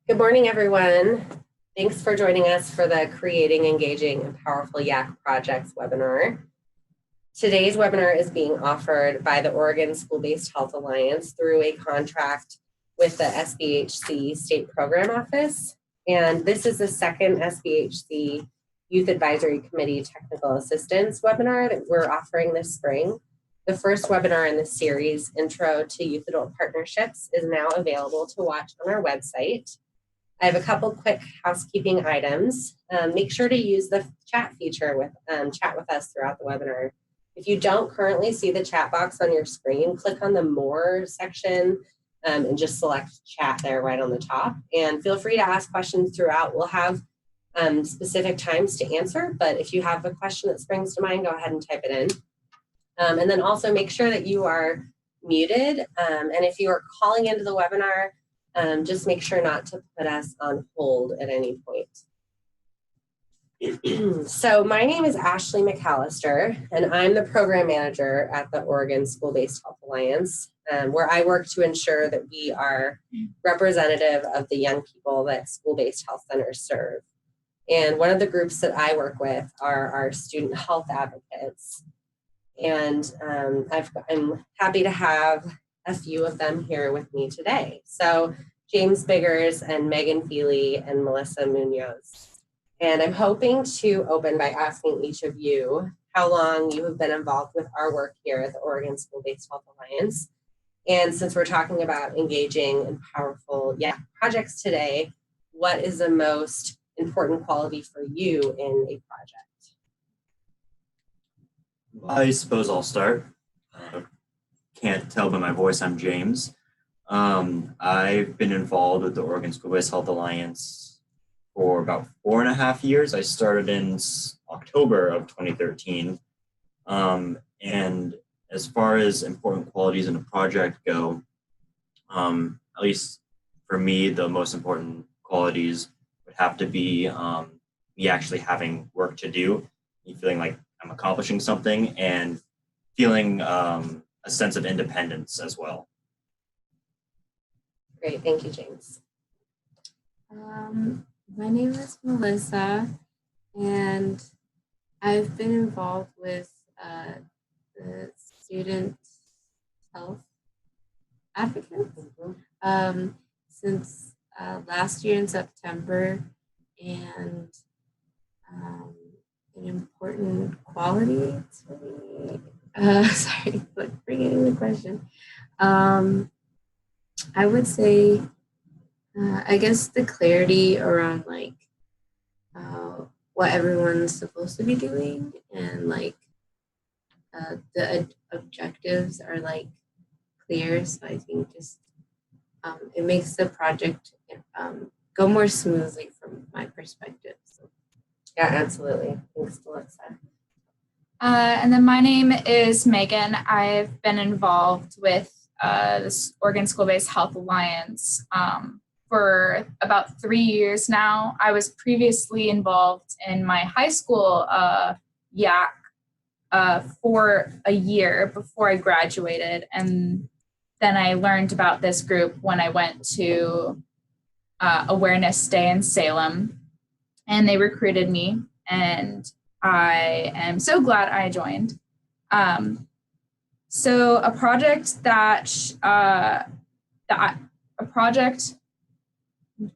Good morning, everyone. Thanks for joining us for the Creating Engaging and Powerful YAC Projects webinar. Today's webinar is being offered by the Oregon School-Based Health Alliance through a contract with the SBHC State Program Office. And this is the second SBHC Youth Advisory Committee Technical Assistance webinar that we're offering this spring. The first webinar in this series, Intro to Youth Adult Partnerships, is now available to watch on our website. I have a couple quick housekeeping items. Make sure to use the chat feature with chat with us throughout the webinar. If you don't currently see the chat box on your screen, click on the More section and just select chat there right on the top. And feel free to ask questions throughout. We'll have specific times to answer, but if you have a question that springs to mind, go ahead and type it in. And then also make sure that you are muted. And if you are calling into the webinar, just make sure not to put us on hold at any point. So my name is Ashley McAllister, and I'm the program manager at the Oregon School-Based Health Alliance, where I work to ensure that we are representative of the young people that school-based health centers serve. And one of the groups that I work with are our student health advocates. And I'm happy to have a few of them here with me today. So James Biggers and Megan Feely and Melissa Muñoz. And I'm hoping to open by asking each of you how long you have been involved with our work here at the Oregon School-Based Health Alliance. And since we're talking about engaging and powerful projects today, what is the most important quality for you in a project? I suppose I'll start. Can't tell by my voice, I'm James. I've been involved with the Oregon School-Based Health Alliance for about 4.5 years. I started in October of 2013. And as far as important qualities in a project go, at least for me, the most important qualities would have to be me actually having work to do, me feeling like I'm accomplishing something, and feeling a sense of independence as well. Great, thank you, James. My name is Melissa, and I've been involved with the student health advocates since last year in September, and an important quality to me. Sorry, but forgetting the question. I would say, I guess the clarity around like what everyone's supposed to be doing, and like the objectives are like clear. So I think just it makes the project go more smoothly from my perspective. So. Yeah, absolutely. Thanks, Melissa. And then my name is Megan. I've been involved with this Oregon School-Based Health Alliance for about 3 years now. I was previously involved in my high school YAC for a year before I graduated. And then I learned about this group when I went to Awareness Day in Salem, and they recruited me, and I am so glad I joined. So a project that a project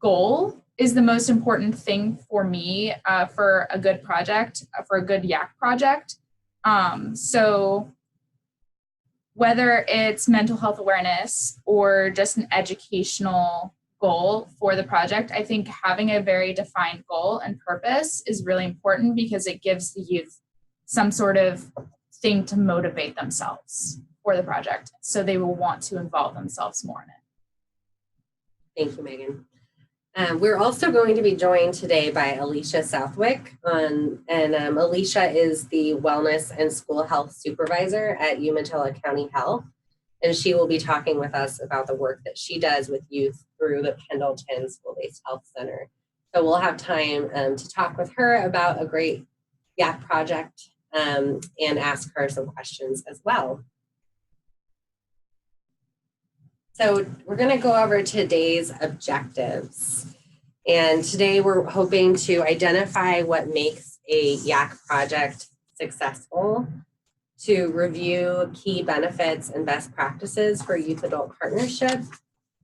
goal is the most important thing for me for a good project, for a good YAC project. So whether it's mental health awareness or just an educational goal for the project, I think having a very defined goal and purpose is really important, because it gives the youth some sort of thing to motivate themselves for the project, so they will want to involve themselves more in it. Thank you, Megan. We're also going to be joined today by Alisha Southwick, and Alisha is the Wellness and School Health Supervisor at Umatilla County Health, and she will be talking with us about the work that she does with youth through the Pendleton School-Based Health Center. So we'll have time to talk with her about a great YAC project and ask her some questions as well. So we're going to go over today's objectives. And today we're hoping to identify what makes a YAC project successful, to review key benefits and best practices for youth-adult partnership,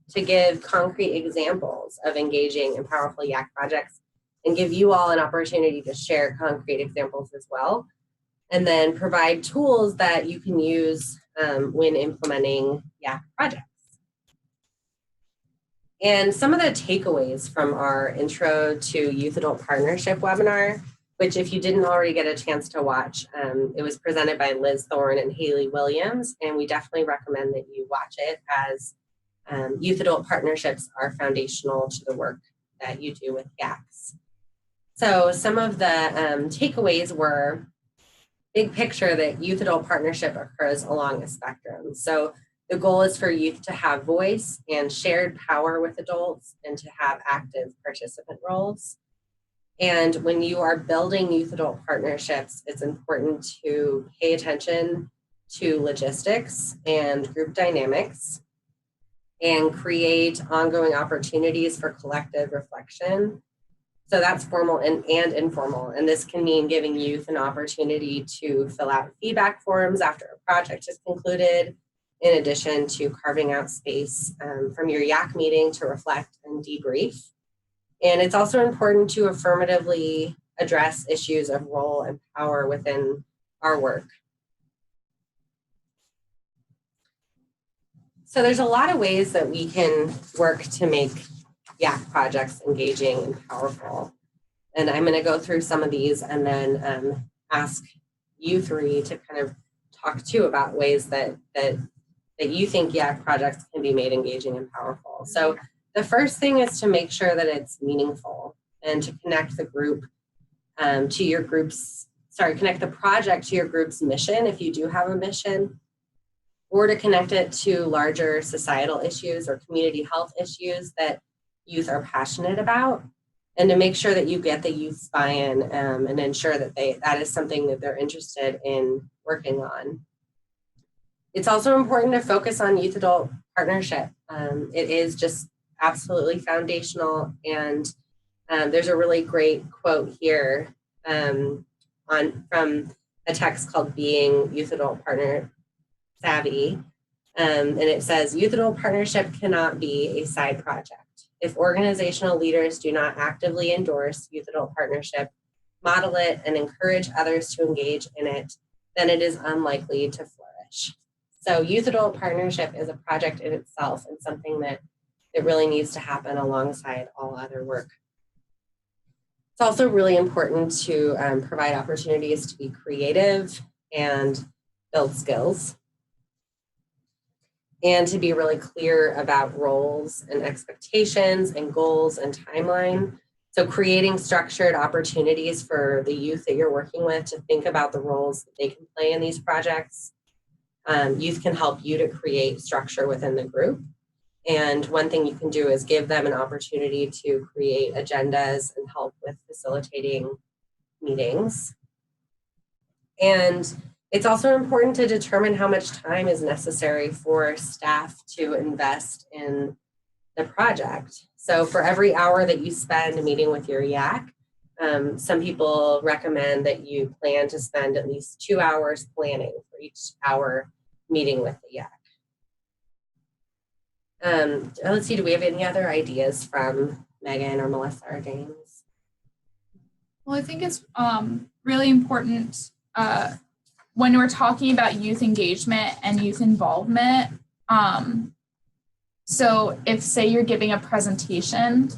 to give concrete examples of engaging and powerful YAC projects, and give you all an opportunity to share concrete examples as well, and then provide tools that you can use when implementing YAC projects. And some of the takeaways from our Intro to Youth-Adult Partnership webinar, which if you didn't already get a chance to watch, it was presented by Liz Thorne and Haley Williams, and we definitely recommend that you watch it, as youth-adult partnerships are foundational to the work that you do with YACs. So some of the takeaways were, big picture, that youth-adult partnership occurs along a spectrum. So the goal is for youth to have voice and shared power with adults and to have active participant roles. And when you are building youth-adult partnerships, it's important to pay attention to logistics and group dynamics and create ongoing opportunities for collective reflection. So that's formal and informal. And this can mean giving youth an opportunity to fill out feedback forms after a project is concluded, in addition to carving out space from your YAC meeting to reflect and debrief. And it's also important to affirmatively address issues of role and power within our work. So there's a lot of ways that we can work to make YAC projects engaging and powerful. And I'm going to go through some of these and then ask you three to kind of talk too about ways that you think YAC projects can be made engaging and powerful. So the first thing is to make sure that it's meaningful and to connect the group to your group's, connect the project to your group's mission if you do have a mission, or to connect it to larger societal issues or community health issues that youth are passionate about, and to make sure that you get the youth's buy-in and ensure that that is something that they're interested in working on. It's also important to focus on youth-adult partnership. It is just absolutely foundational, and there's a really great quote here from a text called Being Youth-Adult Partner Savvy, and it says, youth-adult partnership cannot be a side project. If organizational leaders do not actively endorse youth-adult partnership, model it, and encourage others to engage in it, then it is unlikely to flourish. So youth-adult partnership is a project in itself and something that really needs to happen alongside all other work. It's also really important to provide opportunities to be creative and build skills, and to be really clear about roles and expectations and goals and timeline. So creating structured opportunities for the youth that you're working with to think about the roles that they can play in these projects. Youth can help you to create structure within the group. And one thing you can do is give them an opportunity to create agendas and help with facilitating meetings. And it's also important to determine how much time is necessary for staff to invest in the project. So for every hour that you spend meeting with your YAC, some people recommend that you plan to spend at least 2 hours planning for each hour meeting with the YAC. Let's see, do we have any other ideas from Megan or Melissa or James? Well, I think it's really important when we're talking about youth engagement and youth involvement. So if, say, you're giving a presentation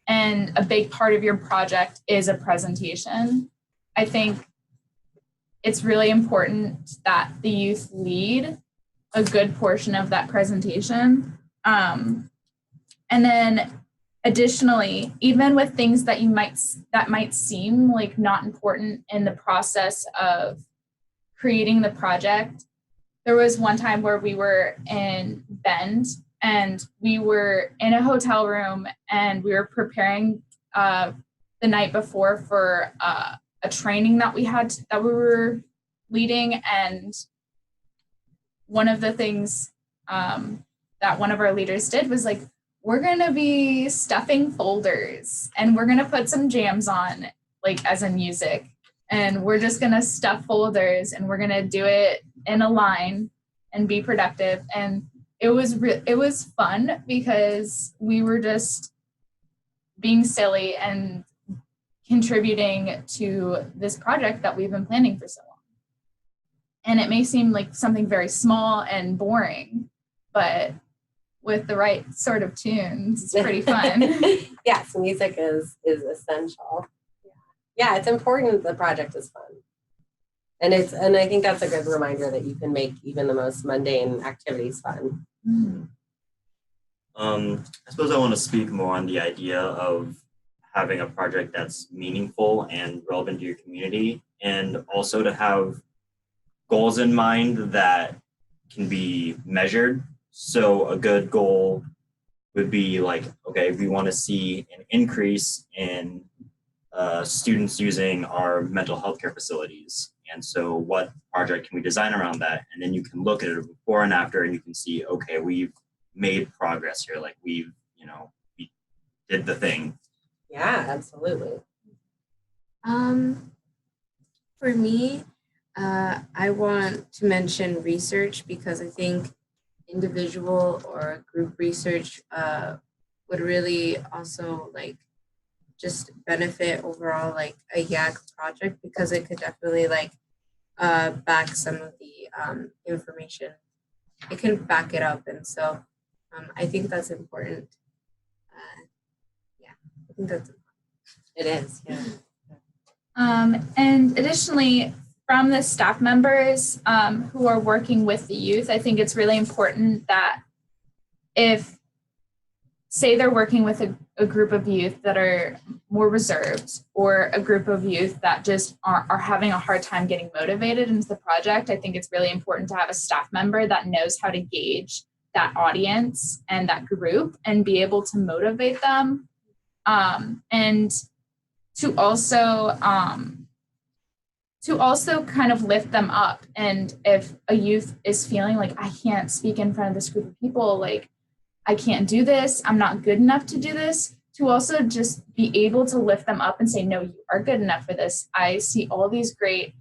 and a big part of your project is a presentation, I think it's really important that the youth lead a good portion of that presentation. And then additionally, even with things that that might seem like not important in the process of creating the project, there was one time where we were in Bend and we were in a hotel room and we were preparing the night before for a training that we were leading. And one of the things that one of our leaders did was like, we're going to be stuffing folders and we're going to put some jams on, like as in music. And we're just going to stuff folders and we're going to do it in a line and be productive. And it was fun because we were just being silly and contributing to this project that we've been planning for so long. And it may seem like something very small and boring, but with the right sort of tunes, it's pretty fun. Yes, music is essential. Yeah, it's important the project is fun. And I think that's a good reminder that you can make even the most mundane activities fun. I suppose I want to speak more on the idea of having a project that's meaningful and relevant to your community, and also to have goals in mind that can be measured. So a good goal would be like, okay, we want to see an increase in students using our mental health care facilities. And so what project can we design around that? And then you can look at it before and after and you can see, okay, we've made progress here. Like we did the thing. Yeah, absolutely. For me, I want to mention research because I think individual or group research would really also like just benefit overall like a YAC project because it could definitely like back some of the information. It can back it up, and so I think that's important. I think that's important. It is, yeah. And additionally, from the staff members who are working with the youth, I think it's really important that if, say they're working with a group of youth that are more reserved or a group of youth that just are having a hard time getting motivated into the project, I think it's really important to have a staff member that knows how to gauge that audience and that group and be able to motivate them. And to also kind of lift them up. And if a youth is feeling like, I can't speak in front of this group of people, like, I can't do this, I'm not good enough to do this, to also just be able to lift them up and say, no, you are good enough for this. I see all these great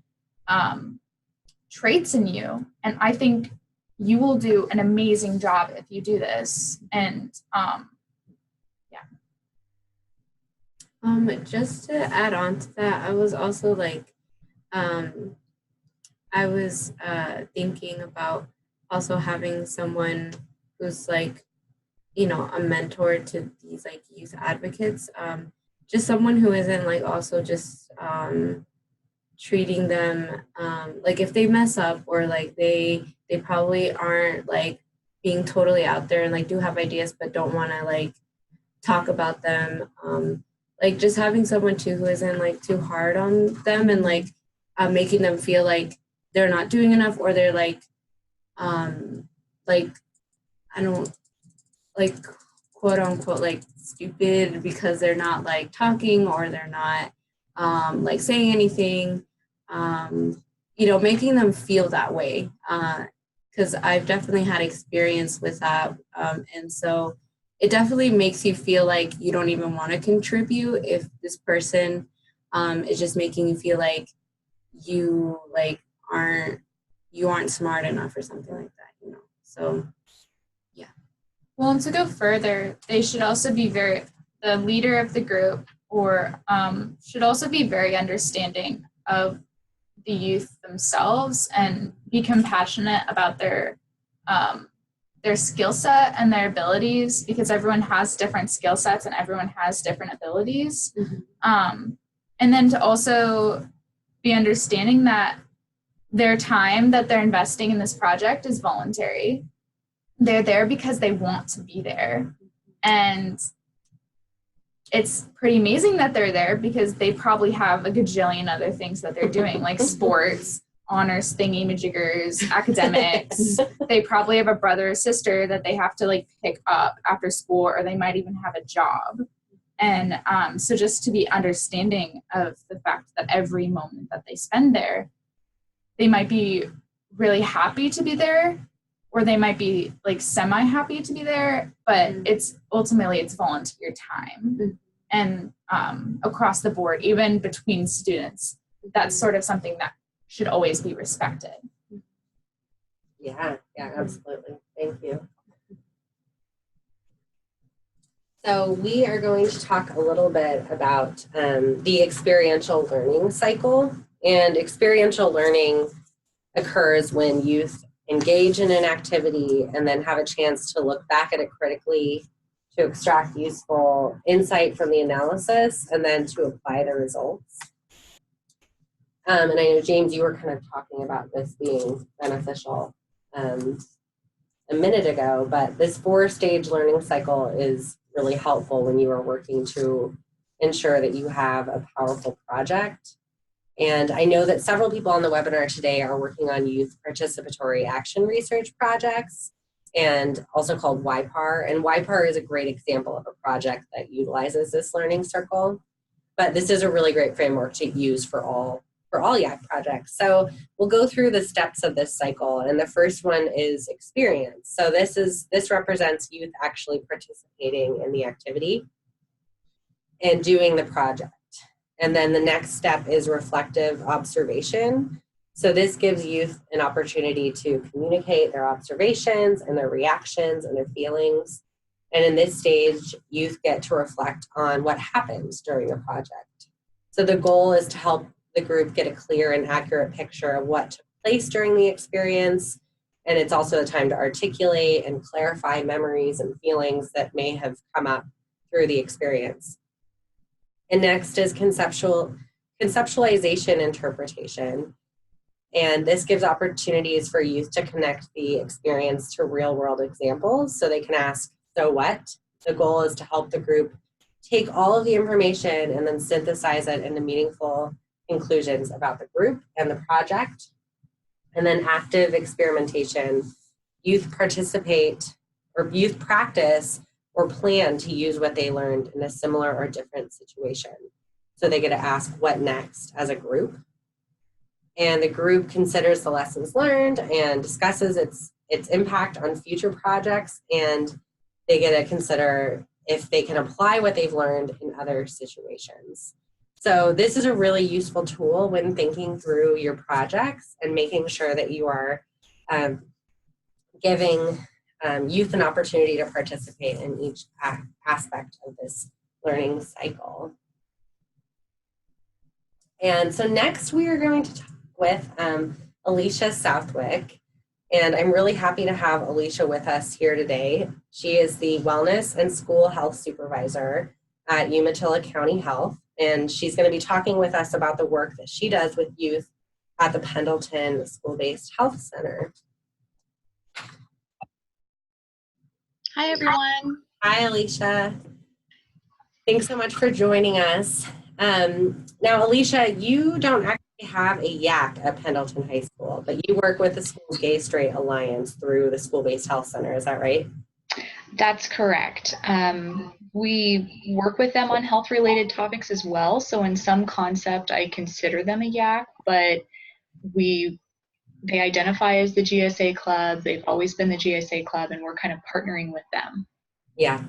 traits in you. And I think you will do an amazing job if you do this. And just to add on to that, I was also like, I was thinking about also having someone who's like, you know, a mentor to these like youth advocates, just someone who isn't like also just treating them like if they mess up or like they probably aren't like being totally out there and like do have ideas but don't want to like talk about them. Like just having someone too who isn't like too hard on them and like making them feel like they're not doing enough or they're like I don't like quote unquote like stupid because they're not like talking or they're not like saying anything, you know, making them feel that way because I've definitely had experience with that, and so it definitely makes you feel like you don't even want to contribute if this person is just making you feel like you like aren't smart enough or something like that, you know. So yeah. well, and to go further, they should also be the leader of the group or should also be very understanding of the youth themselves and be compassionate about their skill set and their abilities, because everyone has different skill sets and everyone has different abilities. Mm-hmm. And then to also be understanding that their time that they're investing in this project is voluntary. They're there because they want to be there. And it's pretty amazing that they're there because they probably have a gajillion other things that they're doing, like sports, honors thingy-majiggers, academics. They probably have a brother or sister that they have to like pick up after school, or they might even have a job. And so just to be understanding of the fact that every moment that they spend there, they might be really happy to be there, or they might be like semi-happy to be there, but it's ultimately it's volunteer time. And across the board, even between students, that's sort of something that should always be respected. Yeah, absolutely. Thank you. So we are going to talk a little bit about the experiential learning cycle. And experiential learning occurs when youth engage in an activity and then have a chance to look back at it critically, to extract useful insight from the analysis, and then to apply the results. And I know, James, you were kind of talking about this being beneficial a minute ago, but this 4-stage learning cycle is really helpful when you are working to ensure that you have a powerful project. And I know that several people on the webinar today are working on youth participatory action research projects, and also called YPAR. And YPAR is a great example of a project that utilizes this learning circle. But this is a really great framework to use for all YAC projects. So we'll go through the steps of this cycle, and the first one is experience. So this represents youth actually participating in the activity and doing the project. And then the next step is reflective observation. So this gives youth an opportunity to communicate their observations and their reactions and their feelings. And in this stage, youth get to reflect on what happened during the project. So the goal is to help the group get a clear and accurate picture of what took place during the experience. And it's also a time to articulate and clarify memories and feelings that may have come up through the experience. And next is conceptualization interpretation. And this gives opportunities for youth to connect the experience to real world examples. So they can ask, so what? The goal is to help the group take all of the information and then synthesize it into meaningful conclusions about the group and the project. And then active experimentation. Youth participate or youth practice or plan to use what they learned in a similar or different situation. So they get to ask what next as a group. And the group considers the lessons learned and discusses its impact on future projects, and they get to consider if they can apply what they've learned in other situations. So this is a really useful tool when thinking through your projects and making sure that you are giving youth an opportunity to participate in each aspect of this learning cycle. And so next we are going to talk with Alisha Southwick. And I'm really happy to have Alisha with us here today. She is the Wellness and School Health Supervisor at Umatilla County Health. And she's going to be talking with us about the work that she does with youth at the Pendleton School-Based Health Center. Hi, everyone. Hi, Alisha. Thanks so much for joining us. Now, Alisha, you don't actually have a YAC at Pendleton High School, but you work with the School Gay Straight Alliance through the School-Based Health Center. Is that right? That's correct. We work with them on health-related topics as well. So in some concept, I consider them a YAC, but they identify as the GSA club. They've always been the GSA club, and we're kind of partnering with them. Yeah.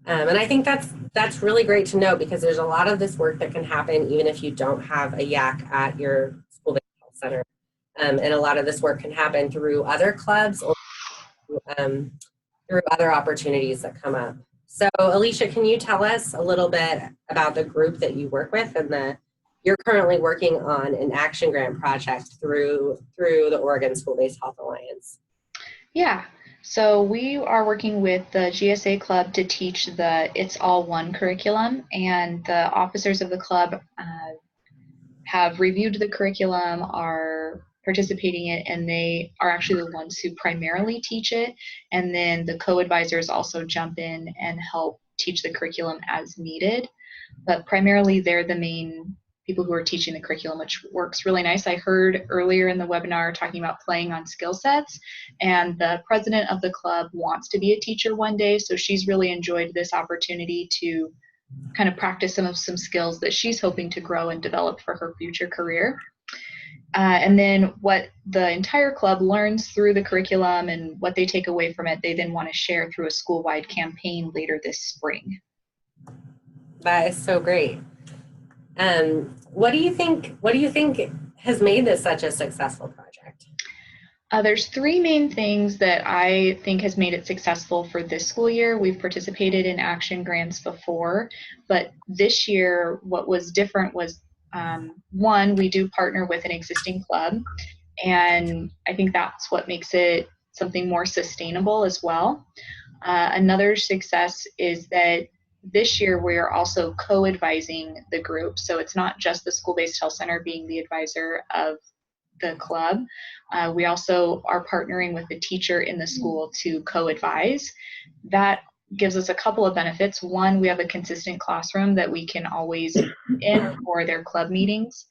And I think that's really great to know, because there's a lot of this work that can happen even if you don't have a YAC at your school-based health center. And a lot of this work can happen through other clubs or through other opportunities that come up. So Alisha, can you tell us a little bit about the group that you work with, and you're currently working on an action grant project through the Oregon School-Based Health Alliance? Yeah. So we are working with the GSA club to teach the It's All One curriculum, and the officers of the club have reviewed the curriculum, are participating in it, and they are actually the ones who primarily teach it. And then the co-advisors also jump in and help teach the curriculum as needed. But primarily they're the main people who are teaching the curriculum, which works really nice. I heard earlier in the webinar talking about playing on skill sets, and the president of the club wants to be a teacher one day, so she's really enjoyed this opportunity to kind of practice some skills that she's hoping to grow and develop for her future career. And then what the entire club learns through the curriculum and what they take away from it, they then want to share through a school-wide campaign later this spring. That is so great. What do you think has made this such a successful project? There's three main things that I think has made it successful for this school year. We've participated in action grants before, but this year what was different was one, we do partner with an existing club, and I think that's what makes it something more sustainable as well. Another success is that this year we're also co-advising the group, so it's not just the school-based health center being the advisor of the club. We also are partnering with the teacher in the school to co-advise. That gives us a couple of benefits. One, we have a consistent classroom that we can always in for their club meetings.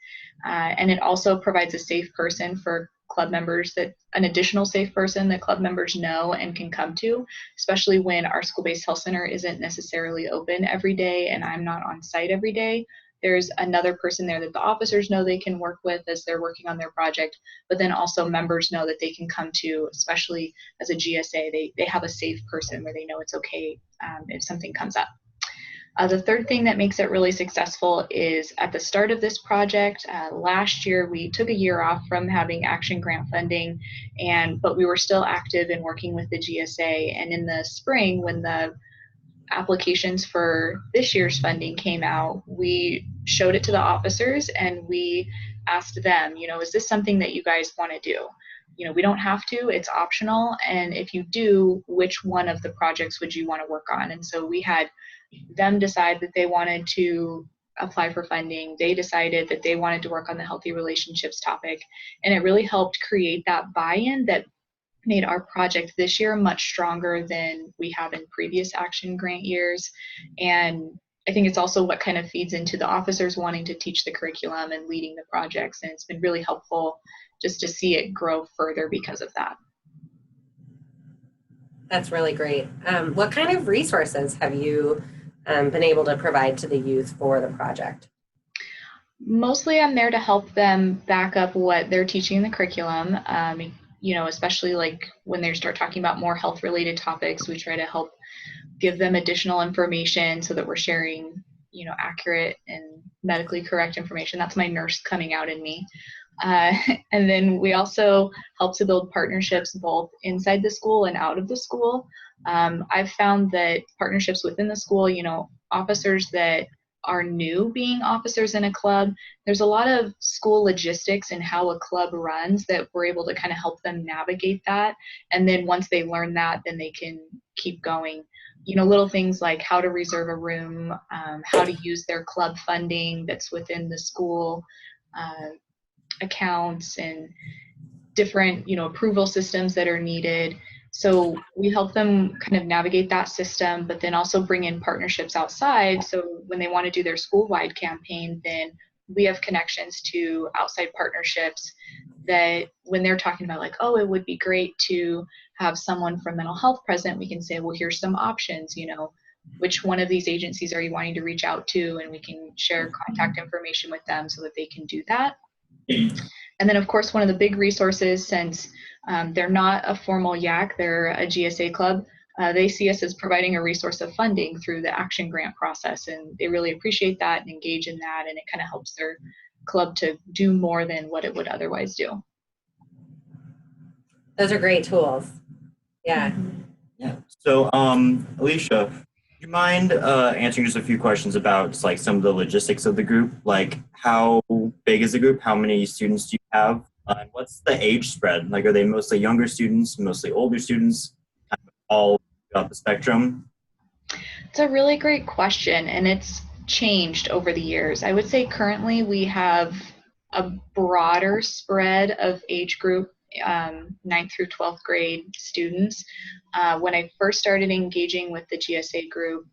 And it also provides a safe person for club members, that an additional safe person that club members know and can come to, especially when our school-based health center isn't necessarily open every day and I'm not on site every day. There's another person there that the officers know they can work with as they're working on their project, but then also members know that they can come to, especially as a GSA, they have a safe person where they know it's okay if something comes up. The third thing that makes it really successful is at the start of this project, last year we took a year off from having action grant funding, but we were still active in working with the GSA. And in the spring, when the applications for this year's funding came out, we showed it to the officers and we asked them, is this something that you guys want to do? We don't have to, it's optional. And if you do, which one of the projects would you want to work on? And so we had them decide that they wanted to apply for funding. They decided that they wanted to work on the healthy relationships topic. And it really helped create that buy-in that made our project this year much stronger than we have in previous action grant years. And I think it's also what kind of feeds into the officers wanting to teach the curriculum and leading the projects. And it's been really helpful just to see it grow further because of that. That's really great. What kind of resources have you been able to provide to the youth for the project? Mostly I'm there to help them back up what they're teaching in the curriculum. Especially like when they start talking about more health related topics, we try to help give them additional information so that we're sharing, accurate and medically correct information. That's my nurse coming out in me. And then we also help to build partnerships both inside the school and out of the school. I've found that partnerships within the school, officers that are new being officers in a club, there's a lot of school logistics and how a club runs that we're able to kind of help them navigate that. And then once they learn that, then they can keep going. Little things like how to reserve a room, how to use their club funding that's within the school accounts, and different, approval systems that are needed. So we help them kind of navigate that system, but then also bring in partnerships outside. So when they want to do their school-wide campaign, then we have connections to outside partnerships that when they're talking about like, oh, it would be great to have someone from mental health present, we can say, well, here's some options, which one of these agencies are you wanting to reach out to? And we can share contact information with them so that they can do that. And then, of course, one of the big resources, since they're not a formal YAC, they're a GSA club, they see us as providing a resource of funding through the action grant process. And they really appreciate that and engage in that. And it kind of helps their club to do more than what it would otherwise do. Those are great tools. Yeah. Yeah. So, Alisha, do you mind answering just a few questions about just like some of the logistics of the group? Like, how big is the group? How many students do you have? And what's the age spread? Like, are they mostly younger students, mostly older students, kind of all throughout the spectrum? It's a really great question, and it's changed over the years. I would say currently we have a broader spread of age group, 9th through 12th grade students. When I first started engaging with the GSA group,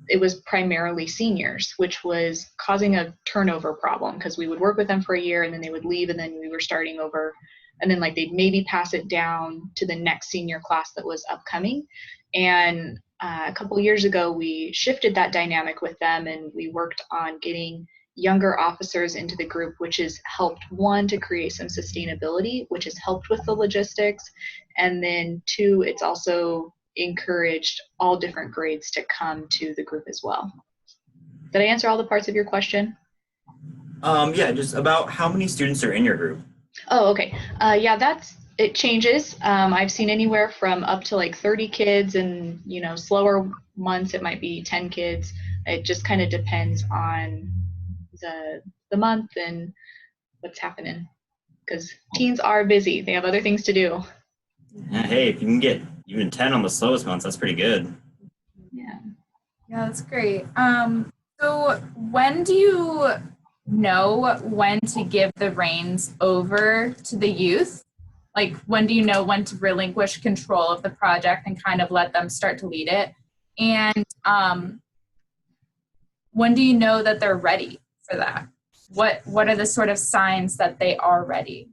it was primarily seniors, which was causing a turnover problem because we would work with them for a year and then they would leave and then we were starting over, and then like they'd maybe pass it down to the next senior class that was upcoming. And a couple years ago, we shifted that dynamic with them and we worked on getting younger officers into the group, which has helped, one, to create some sustainability, which has helped with the logistics, and then two, it's also encouraged all different grades to come to the group as well. Did I answer all the parts of your question? Yeah, just about how many students are in your group? Oh, okay. Yeah, it changes. I've seen anywhere from up to like 30 kids, and slower months it might be 10 kids. It just kind of depends on the month and what's happening, because teens are busy. They have other things to do. Yeah, hey, if you can get even 10 on the slowest months, that's pretty good. Yeah. Yeah, that's great. So when do you know when to give the reins over to the youth? Like, when do you know when to relinquish control of the project and kind of let them start to lead it? And when do you know that they're ready for that? What are the sort of signs that they are ready?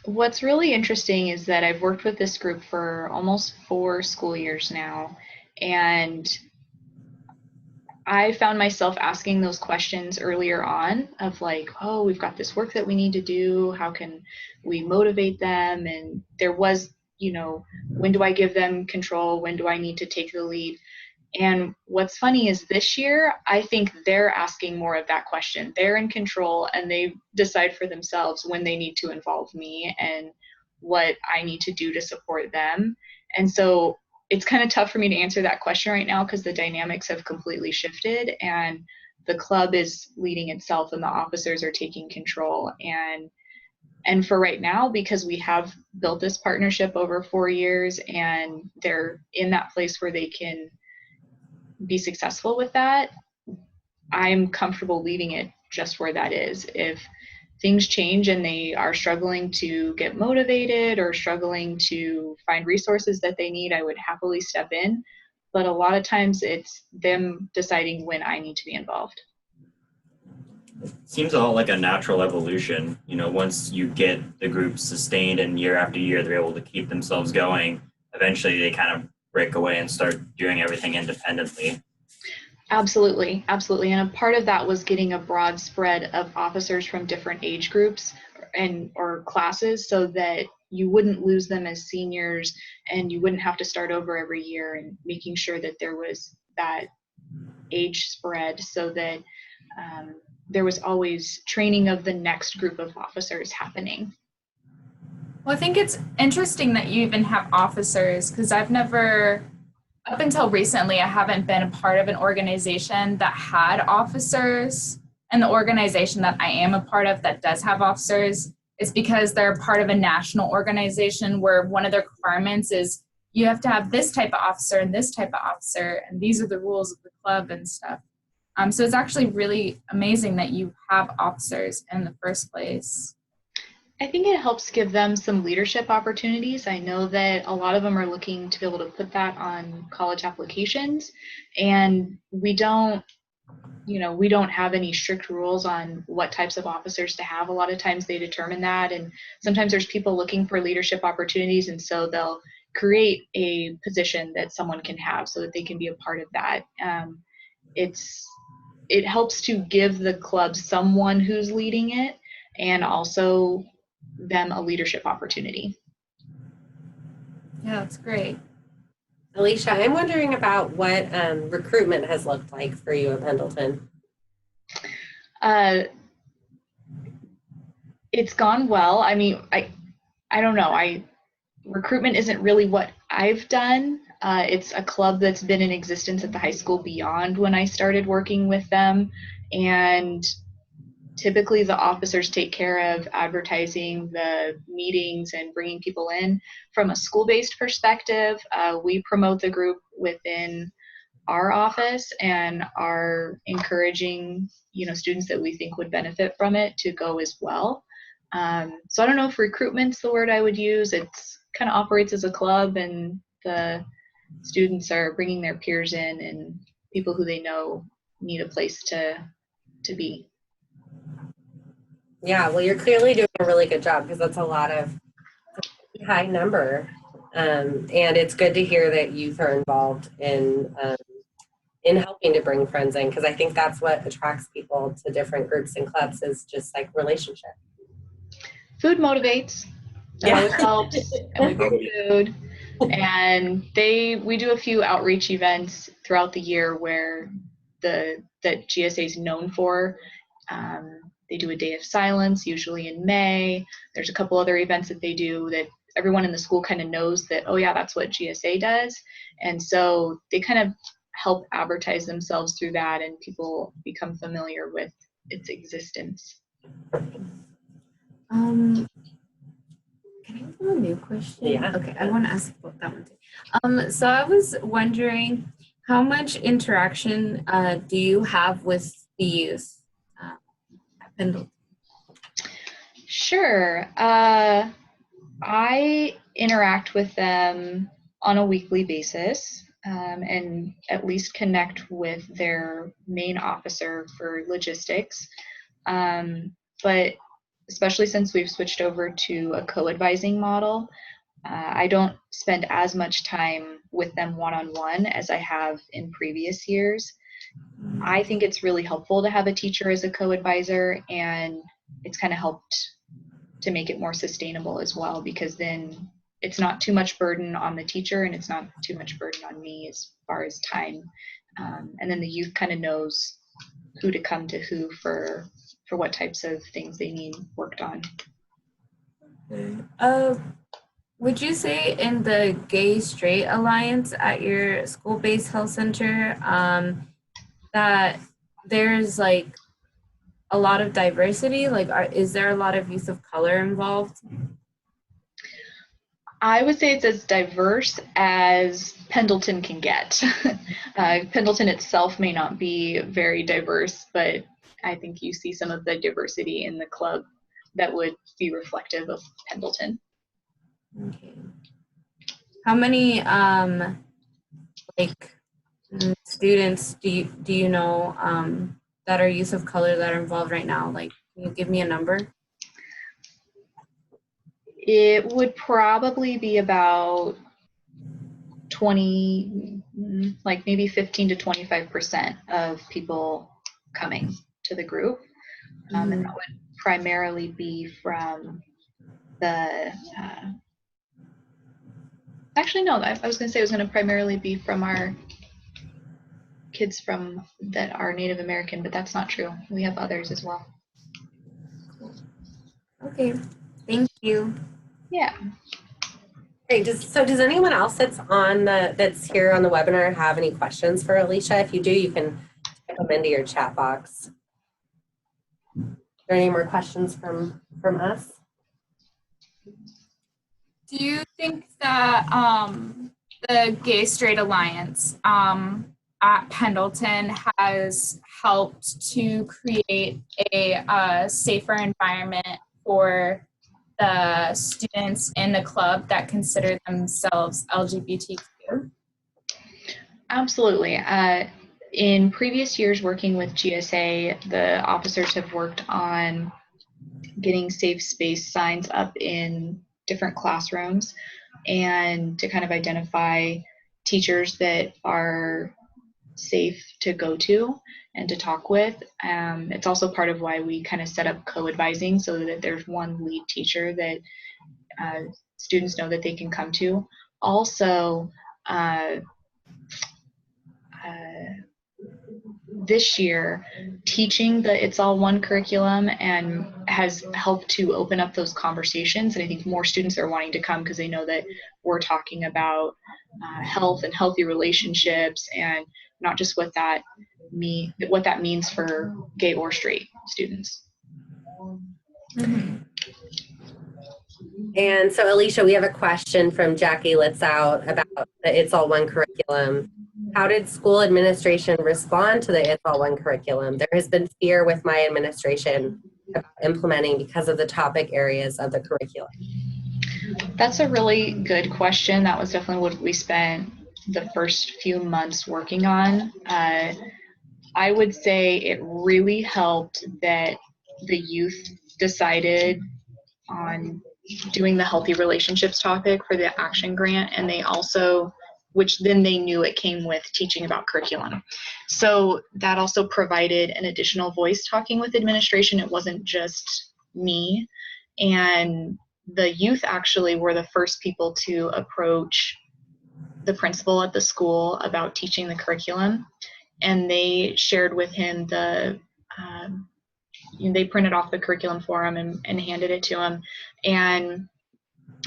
What's really interesting is that I've worked with this group for almost 4 school years now, and I found myself asking those questions earlier on of like, oh, we've got this work that we need to do. How can we motivate them? And there was, when do I give them control? When do I need to take the lead? And what's funny is this year, I think they're asking more of that question. They're in control, and they decide for themselves when they need to involve me and what I need to do to support them. And so it's kind of tough for me to answer that question right now, because the dynamics have completely shifted, and the club is leading itself and the officers are taking control. And for right now, because we have built this partnership over 4 years and they're in that place where they can be successful with that, I'm comfortable leaving it just where that is. If things change and they are struggling to get motivated or struggling to find resources that they need, I would happily step in. But a lot of times it's them deciding when I need to be involved. Seems a lot like a natural evolution. Once you get the group sustained and year after year they're able to keep themselves going, eventually they kind of break away and start doing everything independently. Absolutely. And a part of that was getting a broad spread of officers from different age groups or classes, so that you wouldn't lose them as seniors and you wouldn't have to start over every year, and making sure that there was that age spread so that there was always training of the next group of officers happening. Well, I think it's interesting that you even have officers, because I've never, up until recently, I haven't been a part of an organization that had officers. And the organization that I am a part of that does have officers is because they're part of a national organization where one of their requirements is you have to have this type of officer and this type of officer, and these are the rules of the club and stuff. So it's actually really amazing that you have officers in the first place. I think it helps give them some leadership opportunities. I know that a lot of them are looking to be able to put that on college applications, and we don't have any strict rules on what types of officers to have. A lot of times they determine that, and sometimes there's people looking for leadership opportunities, and so they'll create a position that someone can have so that they can be a part of that. It helps to give the club someone who's leading it, and also them a leadership opportunity. Yeah, that's great. Alisha, I'm wondering about what recruitment has looked like for you at Pendleton. It's gone well. I mean, I don't know. Recruitment isn't really what I've done. It's a club that's been in existence at the high school beyond when I started working with them, and typically the officers take care of advertising the meetings and bringing people in. From a school-based perspective, we promote the group within our office and are encouraging, students that we think would benefit from it to go as well. So I don't know if recruitment's the word I would use. It's kind of operates as a club, and the students are bringing their peers in and people who they know need a place to be. Yeah, well, you're clearly doing a really good job, because that's a high number. And it's good to hear that youth are involved in in helping to bring friends in, because I think that's what attracts people to different groups and clubs is just like relationship. Food motivates. It always helps, and we bring food. And we do a few outreach events throughout the year where that GSA is known for. They do a day of silence, usually in May. There's a couple other events that they do that everyone in the school kind of knows that, oh yeah, that's what GSA does. And so they kind of help advertise themselves through that, and people become familiar with its existence. Can I ask a new question? Yeah. Okay, I want to ask about that one too. So I was wondering, how much interaction do you have with the youth at Pendleton? Sure. I interact with them on a weekly basis, and at least connect with their main officer for logistics. But especially since we've switched over to a co-advising model, I don't spend as much time with them one-on-one as I have in previous years. I think it's really helpful to have a teacher as a co-advisor, and it's kind of helped to make it more sustainable as well, because then it's not too much burden on the teacher and it's not too much burden on me as far as time. And then the youth kind of knows who to come to who for what types of things they need worked on. Would you say in the Gay Straight Alliance at your school-based health center that there's like a lot of diversity? Like, is there a lot of youth of color involved? I would say it's as diverse as Pendleton can get. Pendleton itself may not be very diverse, but I think you see some of the diversity in the club that would be reflective of Pendleton. Okay. How many students do you know that are youth of color that are involved right now? Like, can you give me a number? It would probably be about 20, like maybe 15 to 25% of people coming to the group. And that would primarily be from the, actually no, I was gonna say it was gonna primarily be from our kids that are Native American, but that's not true. We have others as well. Okay, thank you. Yeah. Hey, does anyone else that's here on the webinar have any questions for Alisha? If you do, you can type them into your chat box. Are there any more questions from us? Do you think that the Gay Straight Alliance at Pendleton has helped to create a safer environment for the students in the club that consider themselves LGBTQ? Absolutely. In previous years working with GSA, the officers have worked on getting safe space signs up in different classrooms and to kind of identify teachers that are safe to go to and to talk with. It's also part of why we kind of set up co-advising, so that there's one lead teacher that students know that they can come to. Also, this year, teaching the It's All One curriculum and has helped to open up those conversations. And I think more students are wanting to come because they know that we're talking about health and healthy relationships, and not just what that means for gay or straight students. Mm-hmm. And so, Alisha, we have a question from Jackie Litzout about the It's All One curriculum. How did school administration respond to the It's All One curriculum? There has been fear with my administration about implementing because of the topic areas of the curriculum. That's a really good question. That was definitely what we spent the first few months working on. I would say it really helped that the youth decided on doing the healthy relationships topic for the action grant, and they also which then they knew it came with teaching about curriculum. So that also provided an additional voice talking with administration. It wasn't just me. And the youth actually were the first people to approach the principal at the school about teaching the curriculum. And they shared with him they printed off the curriculum for him and handed it to him. And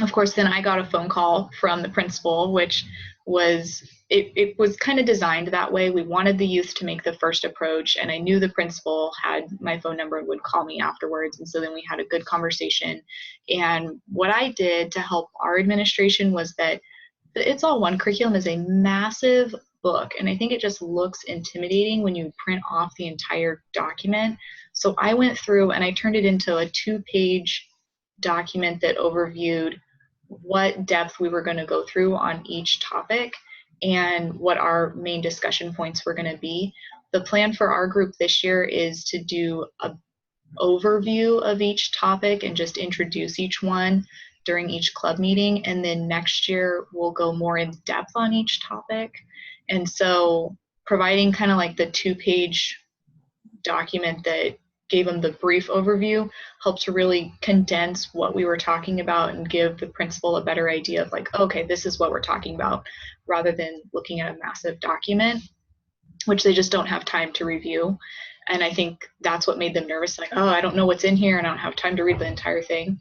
of course, then I got a phone call from the principal, which was, it was kind of designed that way. We wanted the youth to make the first approach, and I knew the principal had my phone number and would call me afterwards. And so then we had a good conversation. And what I did to help our administration was that the It's All One curriculum is a massive book, and I think it just looks intimidating when you print off the entire document. So I went through and I turned it into a 2-page document that overviewed what depth we were going to go through on each topic and what our main discussion points were going to be. The plan for our group this year is to do a overview of each topic and just introduce each one during each club meeting. And then next year we'll go more in depth on each topic. And so providing kind of like the 2-page document that gave them the brief overview helped to really condense what we were talking about and give the principal a better idea of like, okay, this is what we're talking about, rather than looking at a massive document, which they just don't have time to review. And I think that's what made them nervous, like, oh, I don't know what's in here and I don't have time to read the entire thing.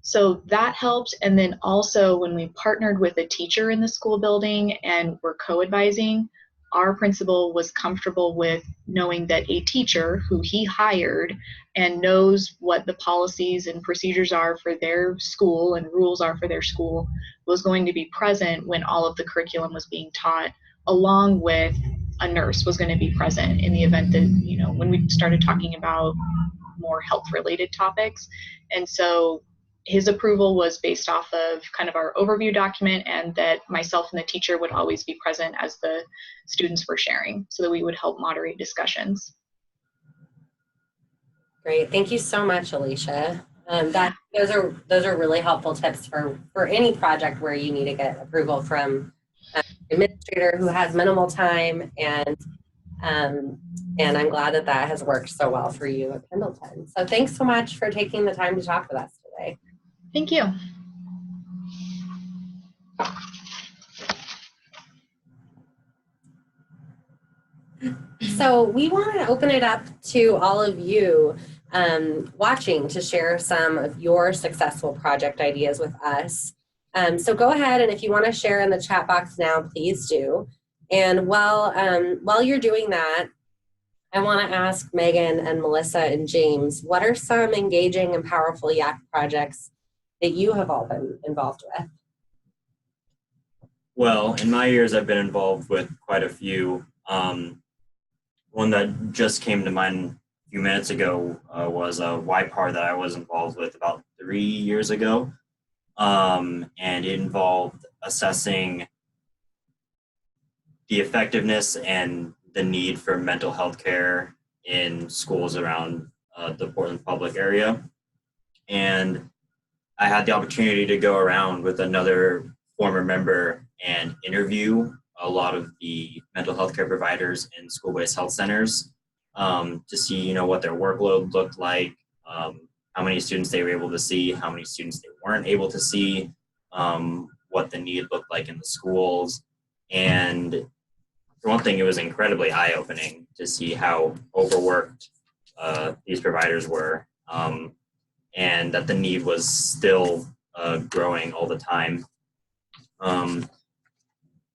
So that helped. And then also when we partnered with a teacher in the school building and were co-advising, our principal was comfortable with knowing that a teacher who he hired and knows what the policies and procedures are for their school and rules are for their school was going to be present when all of the curriculum was being taught, along with a nurse was going to be present in the event that, you know, when we started talking about more health related topics. And so his approval was based off of kind of our overview document, and that myself and the teacher would always be present as the students were sharing, so that we would help moderate discussions. Great, thank you so much, Alisha. Those are really helpful tips for any project where you need to get approval from an administrator who has minimal time, and I'm glad that has worked so well for you at Pendleton. So thanks so much for taking the time to talk with us today. Thank you. So we want to open it up to all of you watching to share some of your successful project ideas with us. So go ahead, and if you want to share in the chat box now, please do. And while you're doing that, I want to ask Megan and Melissa and James, what are some engaging and powerful YAC projects that you have all been involved with? Well, in my years, I've been involved with quite a few. One that just came to mind a few minutes ago was a YPAR that I was involved with about 3 years ago. And it involved assessing the effectiveness and the need for mental health care in schools around the Portland public area. And I had the opportunity to go around with another former member and interview a lot of the mental health care providers in school-based health centers to see, what their workload looked like, how many students they were able to see, how many students they weren't able to see, what the need looked like in the schools. And for one thing, it was incredibly eye-opening to see how overworked these providers were, and that the need was still growing all the time.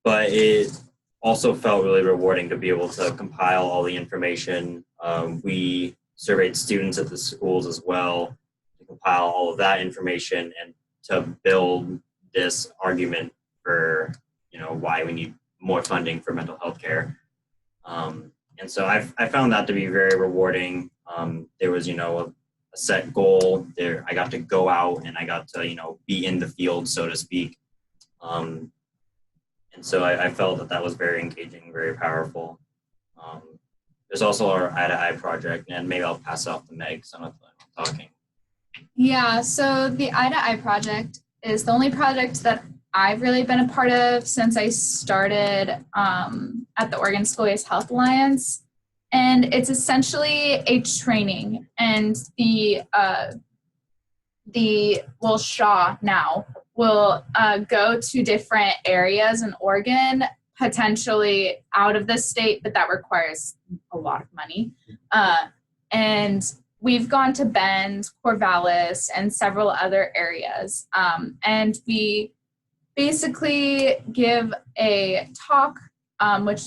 But it also felt really rewarding to be able to compile all the information. We surveyed students at the schools as well to compile all of that information and to build this argument for, why we need more funding for mental health care. And so I found that to be very rewarding. There was, a set goal there. I got to go out and I got to, be in the field, so to speak. And so I felt that was very engaging, very powerful. There's also our Eye to Eye project, and maybe I'll pass it off to Meg, so I'm not talking. Yeah, so the Eye to Eye project is the only project that I've really been a part of since I started at the Oregon School-Based Health Alliance. And it's essentially a training, and SHA now will go to different areas in Oregon, potentially out of the state, but that requires a lot of money. And we've gone to Bend, Corvallis, and several other areas. And we basically give a talk, which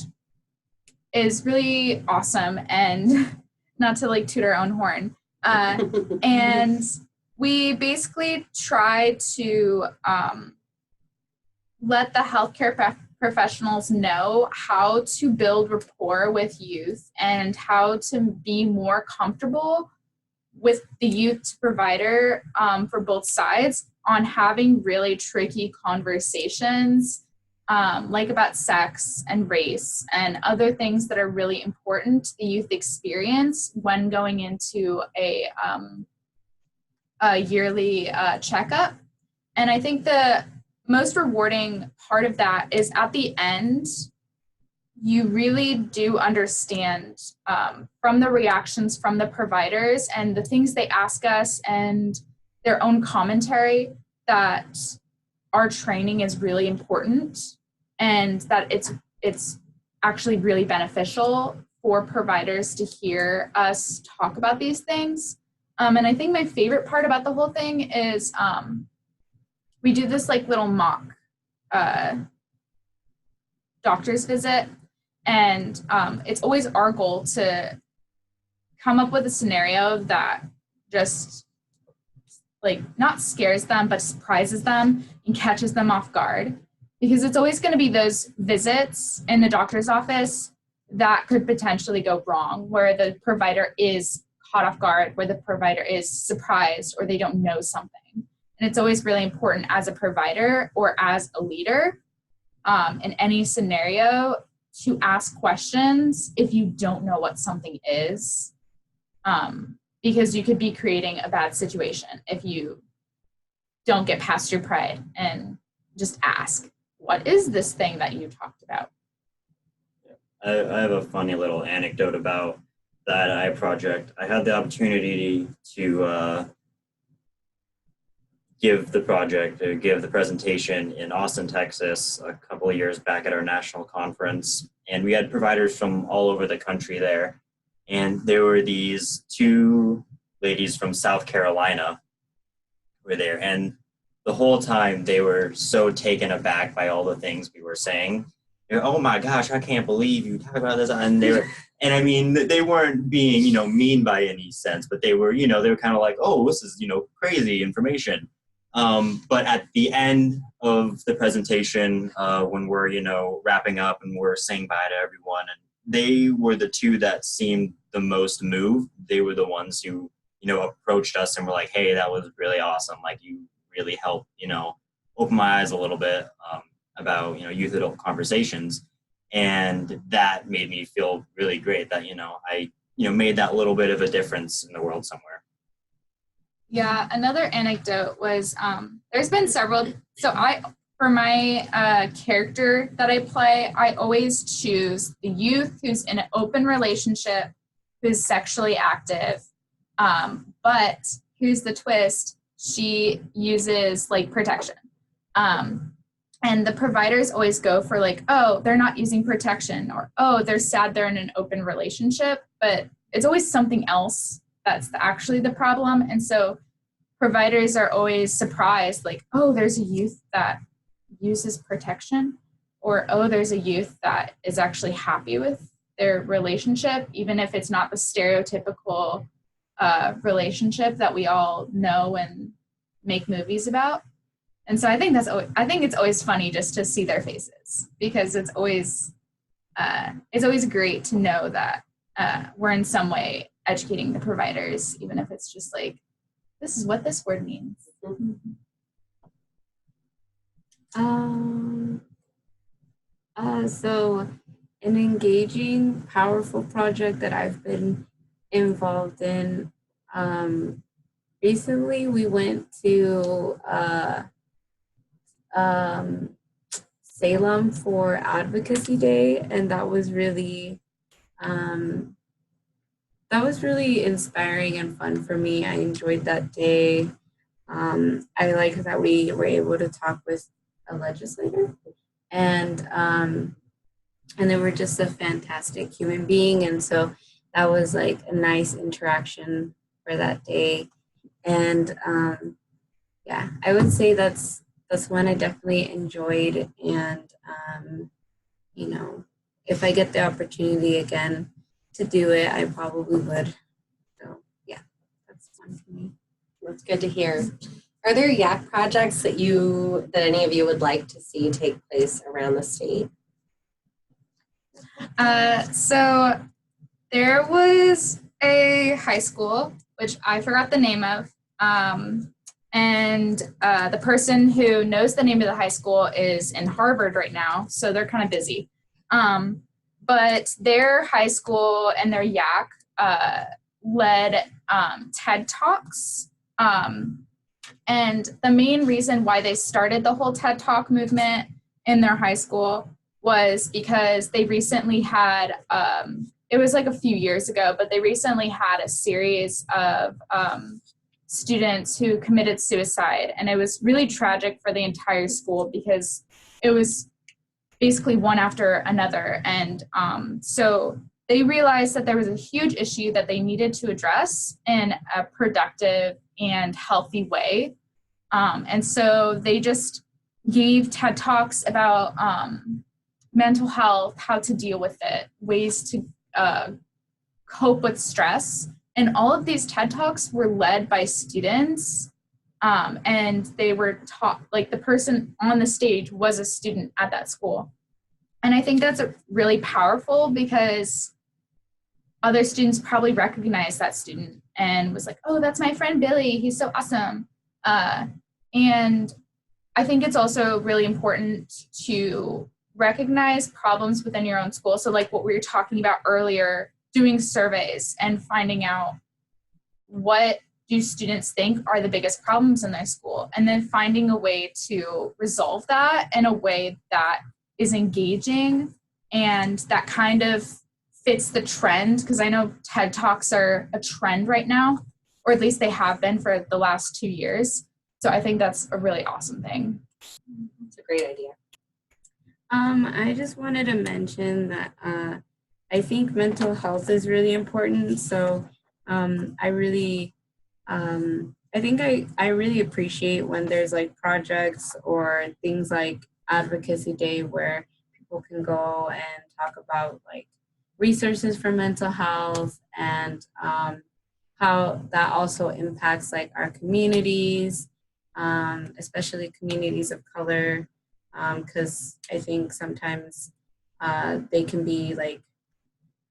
is really awesome, and not to like toot our own horn. And we basically try to let the healthcare professionals know how to build rapport with youth and how to be more comfortable with the youth provider for both sides on having really tricky conversations, like about sex and race and other things that are really important to the youth experience when going into a yearly checkup. And I think the most rewarding part of that is at the end, you really do understand from the reactions from the providers and the things they ask us and their own commentary that our training is really important and that it's actually really beneficial for providers to hear us talk about these things. And I think my favorite part about the whole thing is we do this like little mock doctor's visit. And it's always our goal to come up with a scenario that just like not scares them, but surprises them and catches them off guard. Because it's always going to be those visits in the doctor's office that could potentially go wrong, where the provider is caught off guard, where the provider is surprised or they don't know something. And it's always really important as a provider or as a leader in any scenario to ask questions if you don't know what something is, because you could be creating a bad situation if you don't get past your pride and just ask, what is this thing that you talked about? I have a funny little anecdote about that project. I had the opportunity to give the presentation in Austin, Texas, a couple of years back at our national conference. And we had providers from all over the country there. And there were these two ladies from South Carolina who were there. And the whole time they were so taken aback by all the things we were saying. They're, oh my gosh, I can't believe you talk about this. And they were, and I mean, they weren't being, mean by any sense, but they were, they were kind of like, oh, this is, crazy information. But at the end of the presentation, when we're, wrapping up and we're saying bye to everyone, and they were the two that seemed the most moved. They were the ones who, approached us and were like, hey, that was really awesome. Like, you really helped, open my eyes a little bit about, youth adult conversations. And that made me feel really great that, I, made that little bit of a difference in the world somewhere. Yeah, another anecdote was there's been several. So for my character that I play, I always choose the youth who's in an open relationship, who's sexually active, but here's the twist: she uses like protection. And the providers always go for like, oh, they're not using protection, or oh, they're sad they're in an open relationship, but it's always something else that's actually the problem. And so providers are always surprised, like, oh, there's a youth that uses protection, or oh, there's a youth that is actually happy with their relationship, even if it's not the stereotypical relationship that we all know and make movies about. And so I think it's always funny just to see their faces, because it's always great to know that we're in some way educating the providers, even if it's just like, this is what this word means. So an engaging, powerful project that I've been involved in, recently we went to Salem for Advocacy Day, and that was really inspiring and fun for me. I enjoyed that day. I like that we were able to talk with a legislator, and they were just a fantastic human being, and so that was like a nice interaction for that day. And yeah, I would say that's one I definitely enjoyed, and you know, if I get the opportunity again to do it, I probably would. So yeah, that's one for me. That's good to hear. Are there YAC projects that any of you would like to see take place around the state? So there was a high school, which I forgot the name of, and the person who knows the name of the high school is in Harvard right now, so they're kind of busy. But their high school and their YAC led TED Talks. And the main reason why they started the whole TED Talk movement in their high school was because they recently had, it was like a few years ago, but they recently had a series of students who committed suicide. And it was really tragic for the entire school because it was basically one after another. And so they realized that there was a huge issue that they needed to address in a productive and healthy way. And so they just gave TED Talks about mental health, how to deal with it, ways to cope with stress. And all of these TED Talks were led by students, and they were taught, like the person on the stage was a student at that school. And I think that's really powerful because other students probably recognized that student and was like, oh, that's my friend Billy, he's so awesome. And I think it's also really important to recognize problems within your own school. So like what we were talking about earlier, doing surveys and finding out what do students think are the biggest problems in their school, and then finding a way to resolve that in a way that is engaging and that kind of fits the trend, because I know TED Talks are a trend right now, or at least they have been for the last 2 years. So I think that's a really awesome thing. It's a great idea. I just wanted to mention that I think mental health is really important. So I really appreciate when there's like projects or things like Advocacy Day where people can go and talk about like resources for mental health and how that also impacts like our communities, especially communities of color, because I think sometimes they can be like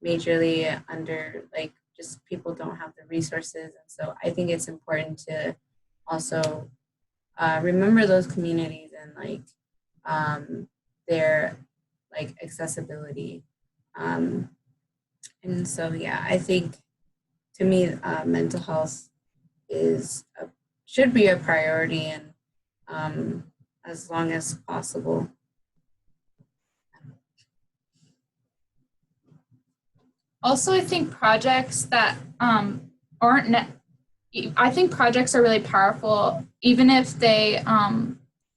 majorly under, like just people don't have the resources. And so I think it's important to also remember those communities and like their like accessibility. And so, yeah, I think to me, mental health should be a priority, and as long as possible. Also, I think projects that I think projects are really powerful, even if they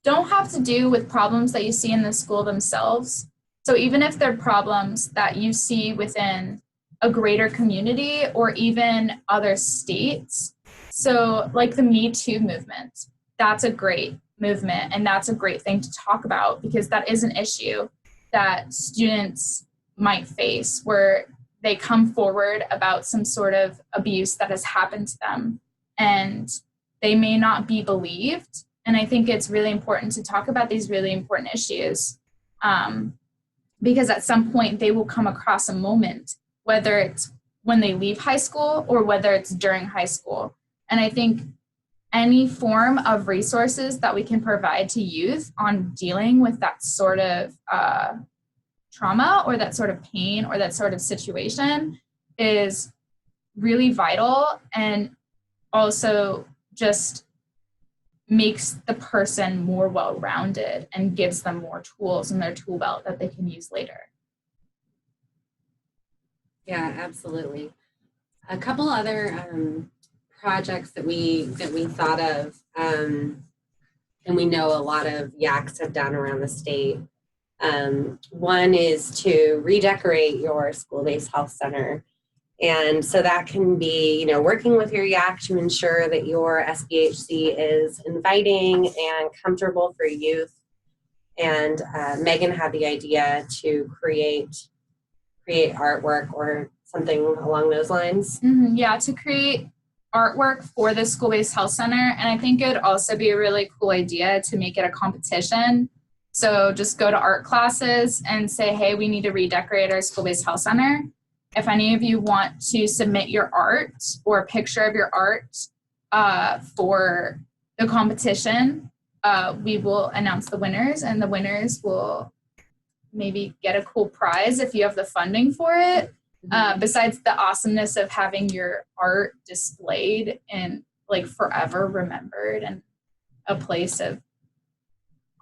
don't have to do with problems that you see in the school themselves. So even if they're problems that you see within a greater community or even other states. So like the Me Too movement, that's a great movement, and that's a great thing to talk about because that is an issue that students might face where they come forward about some sort of abuse that has happened to them and they may not be believed. And I think it's really important to talk about these really important issues because at some point they will come across a moment, whether it's when they leave high school or whether it's during high school. And I think any form of resources that we can provide to youth on dealing with that sort of trauma or that sort of pain or that sort of situation is really vital, and also just makes the person more well-rounded and gives them more tools in their tool belt that they can use later. Yeah, absolutely. A couple other projects that we thought of, and we know a lot of YACs have done around the state. One is to redecorate your school-based health center. And so that can be, working with your YAC to ensure that your SBHC is inviting and comfortable for youth. And Megan had the idea to create artwork or something along those lines. Mm-hmm. Yeah, to create artwork for the school-based health center. And I think it would also be a really cool idea to make it a competition. So just go to art classes and say, hey, we need to redecorate our school-based health center. If any of you want to submit your art or a picture of your art for the competition, we will announce the winners, and the winners will maybe get a cool prize if you have the funding for it. Besides the awesomeness of having your art displayed and like forever remembered and a place of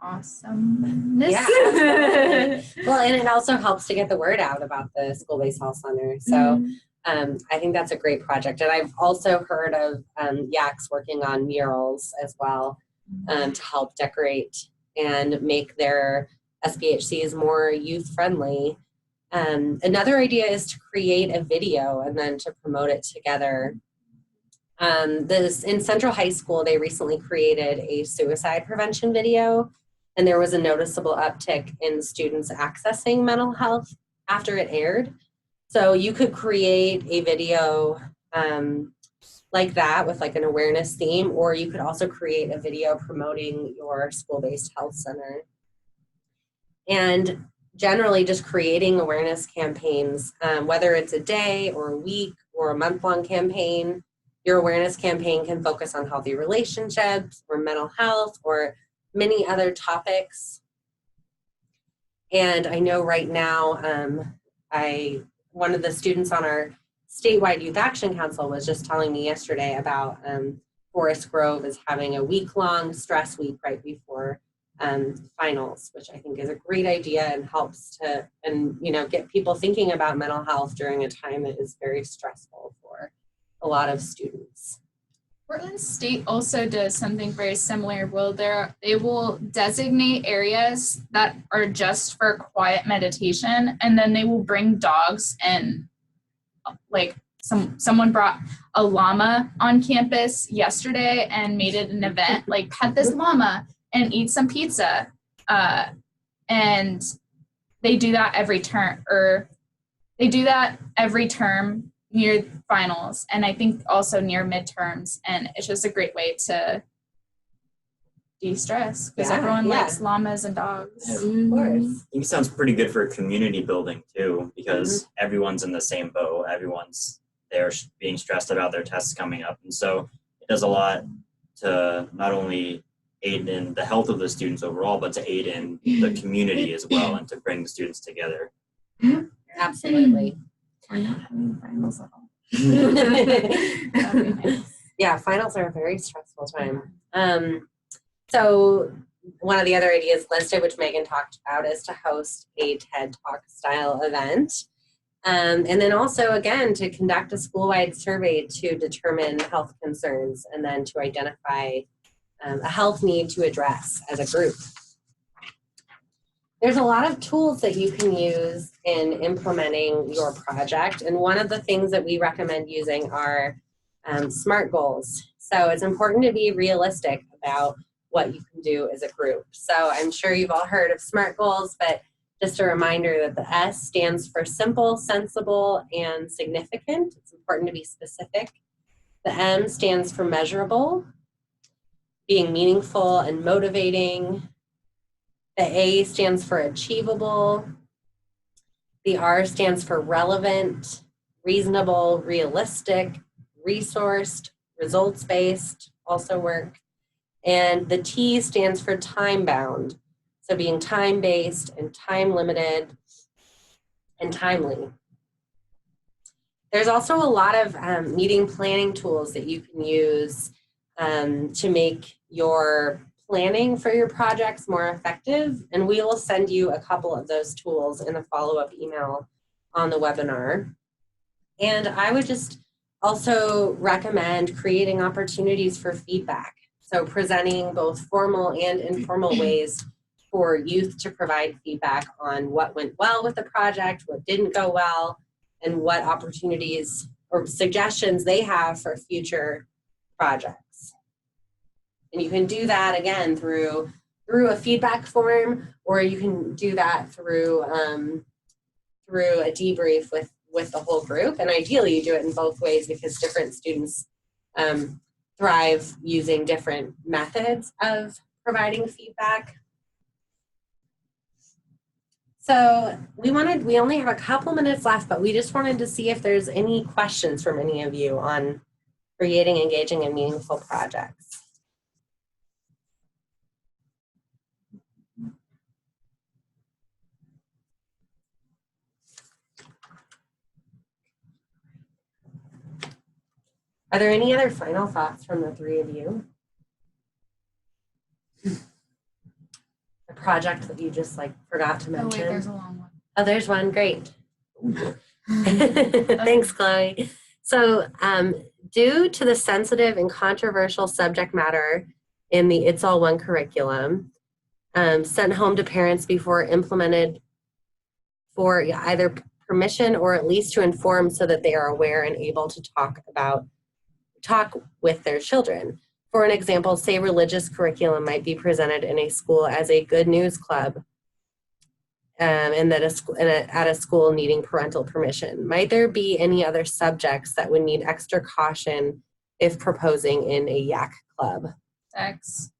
awesomeness. Yeah. Well, and it also helps to get the word out about the school-based health center. So I think that's a great project. And I've also heard of YACs working on murals as well to help decorate and make their SBHCs more youth-friendly. Another idea is to create a video and then to promote it together. In Central High School, they recently created a suicide prevention video, and there was a noticeable uptick in students accessing mental health after it aired. So you could create a video like that with like an awareness theme, or you could also create a video promoting your school-based health center. And generally just creating awareness campaigns, whether it's a day or a week or a month-long campaign. Your awareness campaign can focus on healthy relationships or mental health or many other topics. And I know right now, one of the students on our statewide Youth Action Council was just telling me yesterday about Forest Grove is having a week-long stress week right before finals, which I think is a great idea and helps to, get people thinking about mental health during a time that is very stressful for a lot of students. Portland State also does something very similar. They will designate areas that are just for quiet meditation, and then they will bring dogs and like someone brought a llama on campus yesterday and made it an event, like pet this llama and eat some pizza. And they do that every term, near finals, and I think also near midterms, and it's just a great way to de-stress because everyone likes llamas and dogs. Yeah, of course. I think it sounds pretty good for community building too, because everyone's in the same boat. Everyone's there being stressed about their tests coming up, and so it does a lot to not only aid in the health of the students overall, but to aid in the community as well, and to bring the students together. Absolutely. We're not having finals at all. Yeah, finals are a very stressful time. So one of the other ideas listed, which Megan talked about, is to host a TED Talk style event. And then also, again, to conduct a school-wide survey to determine health concerns and then to identify a health need to address as a group. There's a lot of tools that you can use in implementing your project. And one of the things that we recommend using are SMART goals. So it's important to be realistic about what you can do as a group. So I'm sure you've all heard of SMART goals, but just a reminder that the S stands for simple, sensible, and significant. It's important to be specific. The M stands for measurable, being meaningful and motivating. The A stands for achievable. The R stands for relevant, reasonable, realistic, resourced, results-based, also work. And the T stands for time-bound. So being time-based and time-limited and timely. There's also a lot of meeting planning tools that you can use to make your planning for your projects more effective. And we will send you a couple of those tools in a follow-up email on the webinar. And I would just also recommend creating opportunities for feedback. So presenting both formal and informal ways for youth to provide feedback on what went well with the project, what didn't go well, and what opportunities or suggestions they have for future projects. And you can do that again through a feedback form, or you can do that through a debrief with the whole group. And ideally you do it in both ways, because different students thrive using different methods of providing feedback. So we only have a couple minutes left, but we just wanted to see if there's any questions from any of you on creating engaging and meaningful projects. Are there any other final thoughts from the three of you? A project that you just forgot to mention? Oh wait, there's a long one. Oh, there's one. Great. Thanks, Chloe. So due to the sensitive and controversial subject matter in the It's All One curriculum, sent home to parents before implemented for either permission or at least to inform so that they are aware and able to talk with their children. For an example, say religious curriculum might be presented in a school as a good news club, and that at a school needing parental permission. Might there be any other subjects that would need extra caution if proposing in a YAC club? Sex.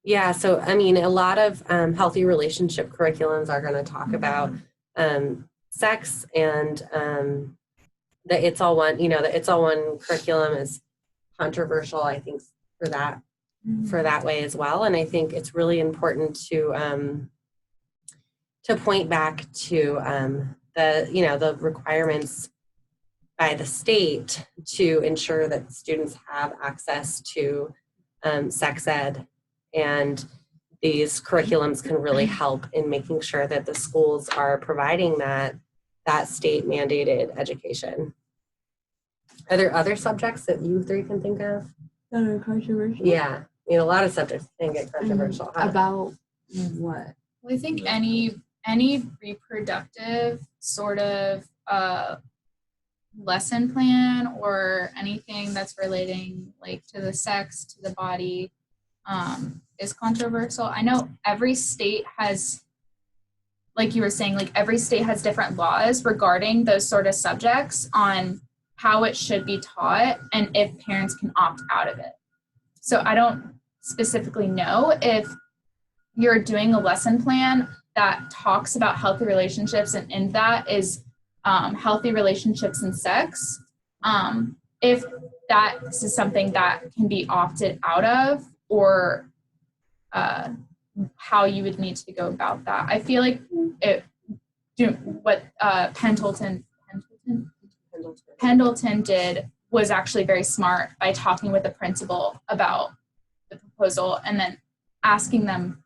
Yeah, so I mean, a lot of healthy relationship curriculums are going to talk about sex, and the It's All One, the It's All One curriculum is controversial, I think, for that way as well. And I think it's really important to point back to the requirements by the state to ensure that students have access to sex ed, and these curriculums can really help in making sure that the schools are providing that state mandated education. Are there other subjects that you three can think of that are controversial? Yeah, a lot of subjects can get controversial. About what? Well, I think any reproductive sort of lesson plan or anything that's relating to the sex, to the body, is controversial. I know every state has, like you were saying, every state has different laws regarding those sort of subjects on how it should be taught and if parents can opt out of it. So I don't specifically know if you're doing a lesson plan that talks about healthy relationships and in that is healthy relationships and sex, if that is something that can be opted out of, or how you would need to go about that. I feel like what Pendleton did was actually very smart by talking with the principal about the proposal and then asking them,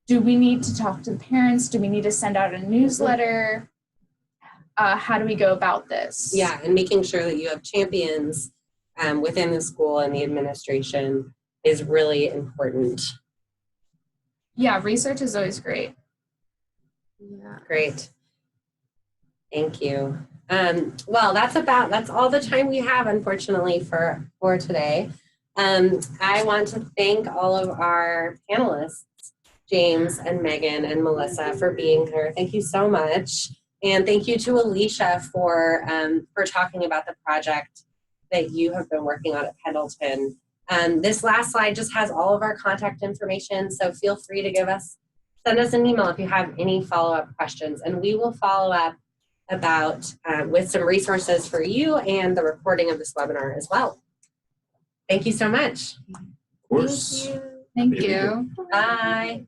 do we need to talk to the parents? Do we need to send out a newsletter? How do we go about this? Yeah, and making sure that you have champions within the school and the administration is really important. Yeah, research is always great. Yeah. Great. Thank you. Well, that's all the time we have, unfortunately, for today. I want to thank all of our panelists, James and Megan and Melissa, for being here. Thank you so much. And thank you to Alisha for talking about the project that you have been working on at Pendleton. This last slide just has all of our contact information, so feel free to send us an email if you have any follow-up questions, and we will follow up with some resources for you and the recording of this webinar as well. Thank you so much. Of course. Thank you. Bye.